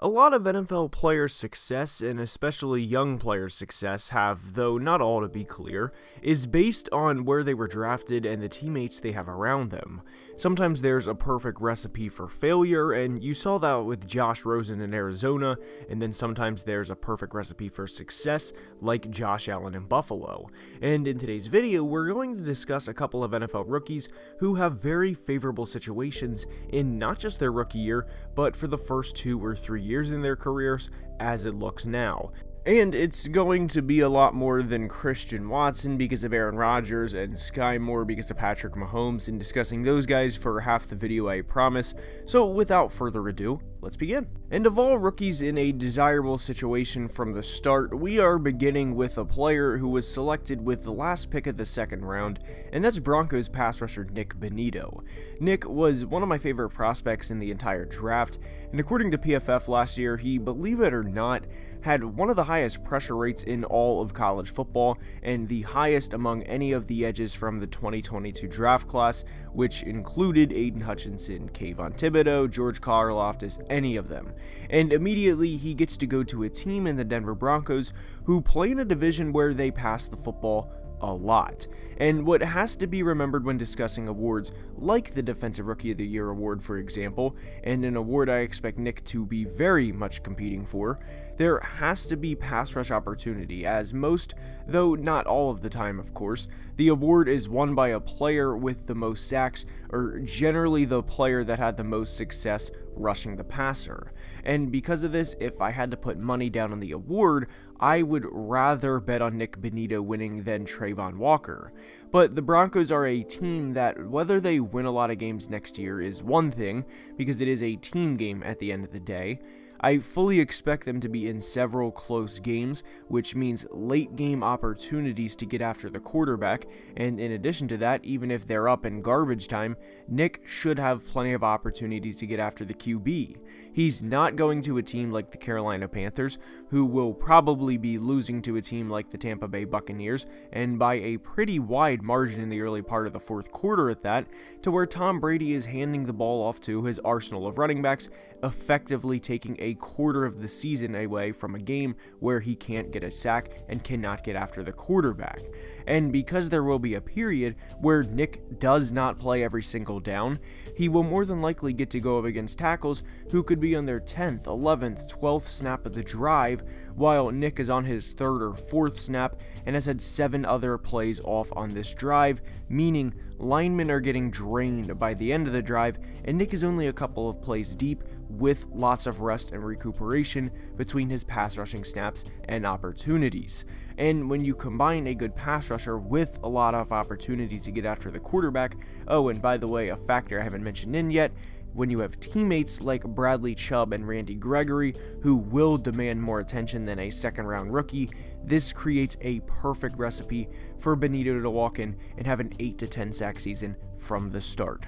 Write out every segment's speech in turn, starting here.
A lot of NFL players' success, and especially young players' success, though not all to be clear, is based on where they were drafted and the teammates they have around them. Sometimes there's a perfect recipe for failure, and you saw that with Josh Rosen in Arizona, and then sometimes there's a perfect recipe for success, like Josh Allen in Buffalo. And in today's video, we're going to discuss a couple of NFL rookies who have very favorable situations in not just their rookie year, but for the first 2 or 3 years in their careers as it looks now. And it's going to be a lot more than Christian Watson because of Aaron Rodgers and Sky Moore because of Patrick Mahomes, and discussing those guys for half the video, I promise. So without further ado, let's begin. And of all rookies in a desirable situation from the start, we are beginning with a player who was selected with the last pick of the second round, and that's Broncos pass rusher Nik Binito. Nick was one of my favorite prospects in the entire draft, and according to PFF last year, he, believe it or not, had one of the highest pressure rates in all of college football, and the highest among any of the edges from the 2022 draft class, which included Aiden Hutchinson, Kayvon Thibodeau, George Karlaftis, any of them. And immediately he gets to go to a team in the Denver Broncos who play in a division where they pass the football a lot. And what has to be remembered when discussing awards like the Defensive Rookie of the Year award, for example, and an award I expect Nick to be very much competing for, there has to be pass rush opportunity, as most, though not all of the time of course, the award is won by a player with the most sacks, or generally the player that had the most success rushing the passer. And because of this, if I had to put money down on the award, I would rather bet on Nik Binito winning than Trevon Walker. But the Broncos are a team that, whether they win a lot of games next year is one thing, because it is a team game at the end of the day. I fully expect them to be in several close games, which means late game opportunities to get after the quarterback, and in addition to that, even if they're up in garbage time, Nick should have plenty of opportunity to get after the QB. He's not going to a team like the Carolina Panthers, who will probably be losing to a team like the Tampa Bay Buccaneers, and by a pretty wide margin in the early part of the fourth quarter at that, to where Tom Brady is handing the ball off to his arsenal of running backs, effectively taking a quarter of the season away from a game where he can't get a sack and cannot get after the quarterback. And because there will be a period where Nick does not play every single down, he will more than likely get to go up against tackles who could be on their 10th, 11th, 12th snap of the drive, while Nick is on his 3rd or 4th snap and has had 7 other plays off on this drive, meaning linemen are getting drained by the end of the drive, and Nick is only a couple of plays deep with lots of rest and recuperation between his pass rushing snaps and opportunities. And when you combine a good pass rusher with a lot of opportunity to get after the quarterback, oh, and by the way, a factor I haven't mentioned in yet, when you have teammates like Bradley Chubb and Randy Gregory who will demand more attention than a second-round rookie, this creates a perfect recipe for Binito to walk in and have an 8 to 10 sack season from the start.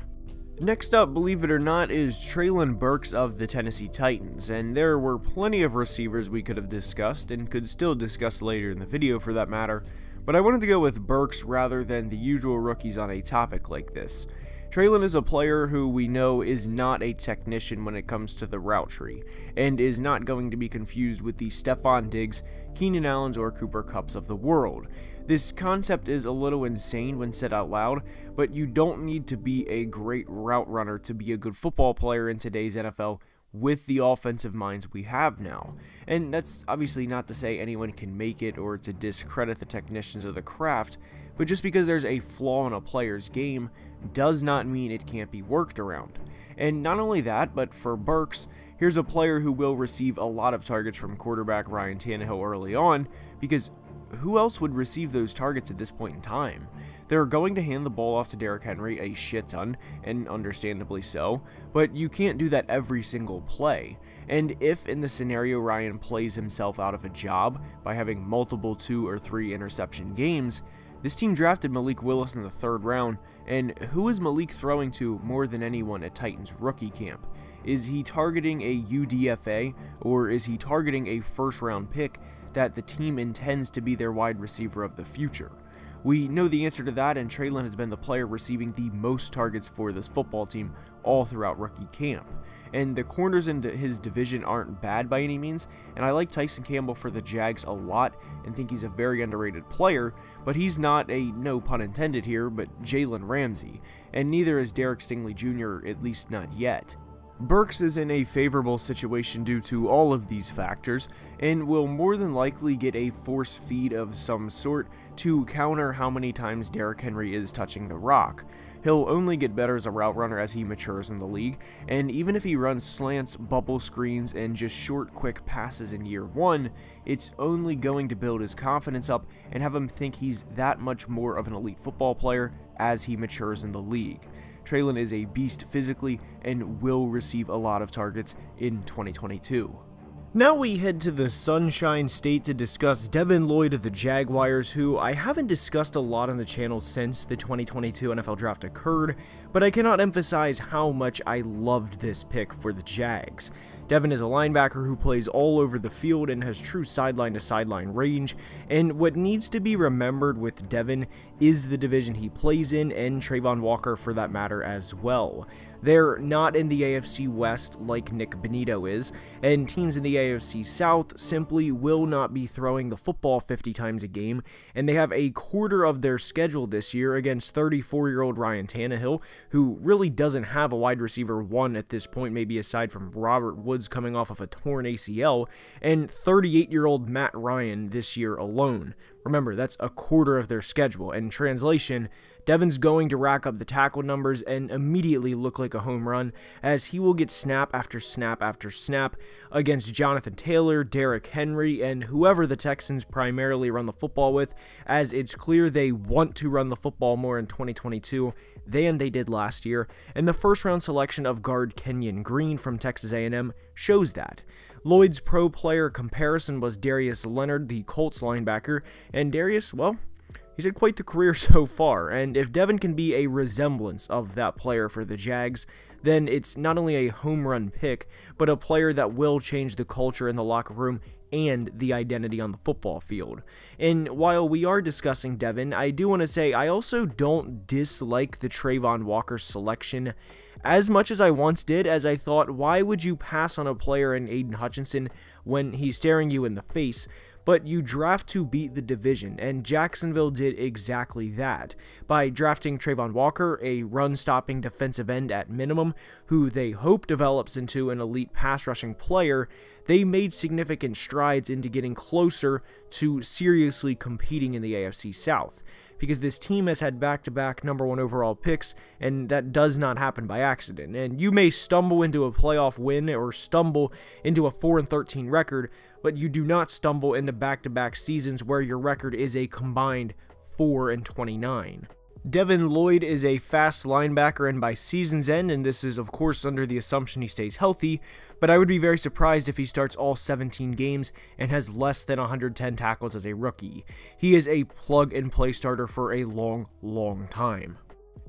Next up, believe it or not, is Trevon Burks of the Tennessee Titans, and there were plenty of receivers we could have discussed, and could still discuss later in the video for that matter, but I wanted to go with Burks rather than the usual rookies on a topic like this. Trevon is a player who we know is not a technician when it comes to the route tree, and is not going to be confused with the Stephon Diggs, Keenan Allens, or Cooper Kupps of the world. This concept is a little insane when said out loud, but you don't need to be a great route runner to be a good football player in today's NFL with the offensive minds we have now. And that's obviously not to say anyone can make it or to discredit the technicians of the craft, but just because there's a flaw in a player's game does not mean it can't be worked around. And not only that, but for Burks, here's a player who will receive a lot of targets from quarterback Ryan Tannehill early on, because who else would receive those targets at this point in time? They're going to hand the ball off to Derrick Henry a shit ton, and understandably so, but you can't do that every single play. And if in the scenario Ryan plays himself out of a job by having multiple 2 or 3 interception games, this team drafted Malik Willis in the 3rd round, and who is Malik throwing to more than anyone at Titans rookie camp? Is he targeting a UDFA, or is he targeting a first-round pick that the team intends to be their wide receiver of the future? We know the answer to that, and Treylon has been the player receiving the most targets for this football team all throughout rookie camp. And the corners in his division aren't bad by any means, and I like Tyson Campbell for the Jags a lot and think he's a very underrated player, but he's not a, no pun intended here, but Jalen Ramsey, and neither is Derek Stingley Jr., at least not yet. Burks is in a favorable situation due to all of these factors, and will more than likely get a force feed of some sort to counter how many times Derrick Henry is touching the rock. He'll only get better as a route runner as he matures in the league, and even if he runs slants, bubble screens, and just short, quick passes in year one, it's only going to build his confidence up and have him think he's that much more of an elite football player as he matures in the league. Treylon is a beast physically and will receive a lot of targets in 2022. Now we head to the Sunshine State to discuss Devin Lloyd of the Jaguars, who I haven't discussed a lot on the channel since the 2022 NFL Draft occurred, but I cannot emphasize how much I loved this pick for the Jags. Devin is a linebacker who plays all over the field and has true sideline-to-sideline range, and what needs to be remembered with Devin is the division he plays in, and Trevon Walker for that matter as well. They're not in the AFC West like Nick Binito is, and teams in the AFC South simply will not be throwing the football 50 times a game, and they have a quarter of their schedule this year against 34-year-old Ryan Tannehill, who really doesn't have a wide receiver one at this point, maybe aside from Robert Woods coming off of a torn ACL, and 38-year-old Matt Ryan this year alone. Remember, that's a quarter of their schedule. In translation, Devin's going to rack up the tackle numbers and immediately look like a home run, as he will get snap after snap after snap against Jonathan Taylor, Derrick Henry, and whoever the Texans primarily run the football with, as it's clear they want to run the football more in 2022 than they did last year, and the first-round selection of guard Kenyon Green from Texas A&M shows that. Lloyd's pro player comparison was Darius Leonard, the Colts linebacker, and Darius, well, he's had quite the career so far, and if Devin can be a resemblance of that player for the Jags, then it's not only a home run pick, but a player that will change the culture in the locker room and the identity on the football field. And while we are discussing Devin, I do want to say I also don't dislike the Trevon Walker selection as much as I once did, as I thought, why would you pass on a player in Aiden Hutchinson when he's staring you in the face? But you draft to beat the division, and Jacksonville did exactly that. By drafting Trevon Walker, a run-stopping defensive end at minimum, who they hope develops into an elite pass-rushing player, they made significant strides into getting closer to seriously competing in the AFC South. Because this team has had back-to-back #1 overall picks, and that does not happen by accident. And you may stumble into a playoff win or stumble into a 4-13 record, but you do not stumble into back-to-back seasons where your record is a combined 4-29. Devin Lloyd is a fast linebacker, and by season's end, and this is of course under the assumption he stays healthy, but I would be very surprised if he starts all 17 games and has less than 110 tackles as a rookie. He is a plug-and-play starter for a long time.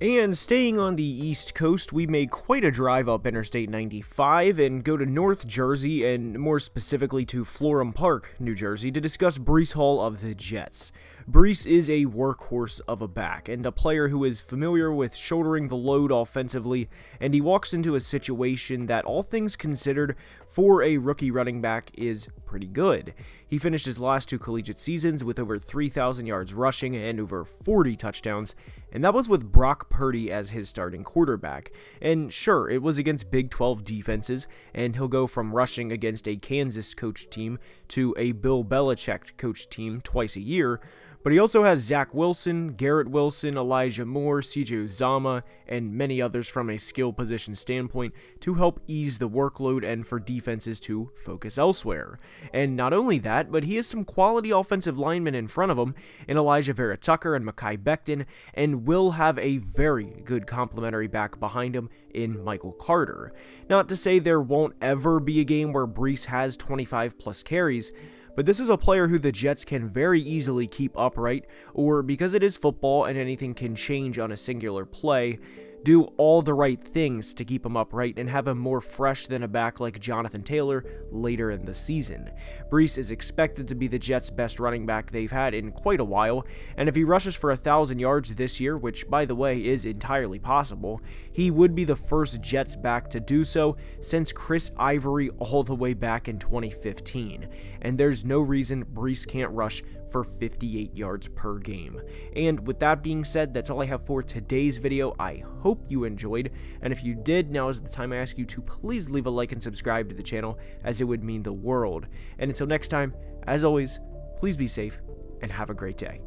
And staying on the East Coast, we made quite a drive up Interstate 95 and go to North Jersey, and more specifically to Florham Park, New Jersey, to discuss Breece Hall of the Jets. Breece is a workhorse of a back, and a player who is familiar with shouldering the load offensively, and he walks into a situation that, all things considered, for a rookie running back is pretty good. He finished his last 2 collegiate seasons with over 3,000 yards rushing and over 40 touchdowns, and that was with Brock Purdy as his starting quarterback. And sure, it was against Big 12 defenses, and he'll go from rushing against a Kansas-coached team to a Bill Belichick-coached team twice a year, but he also has Zach Wilson, Garrett Wilson, Elijah Moore, CJ Uzomah, and many others from a skill position standpoint to help ease the workload and for defenses to focus elsewhere. And not only that, but he has some quality offensive linemen in front of him in Elijah Vera Tucker and Mekhi Becton, and will have a very good complementary back behind him in Michael Carter. Not to say there won't ever be a game where Breece has 25 plus carries, but this is a player who the Jets can very easily keep upright, or because it is football and anything can change on a singular play, do all the right things to keep him upright and have him more fresh than a back like Jonathan Taylor later in the season. Breece is expected to be the Jets' best running back they've had in quite a while, and if he rushes for 1,000 yards this year, which by the way is entirely possible, he would be the first Jets back to do so since Chris Ivory all the way back in 2015, and there's no reason Breece can't rush for 58 yards per game. And with that being said, that's all I have for today's video. I hope you enjoyed, and if you did, now is the time I ask you to please leave a like and subscribe to the channel, as it would mean the world. And until next time, as always, please be safe and have a great day.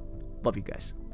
Love you guys.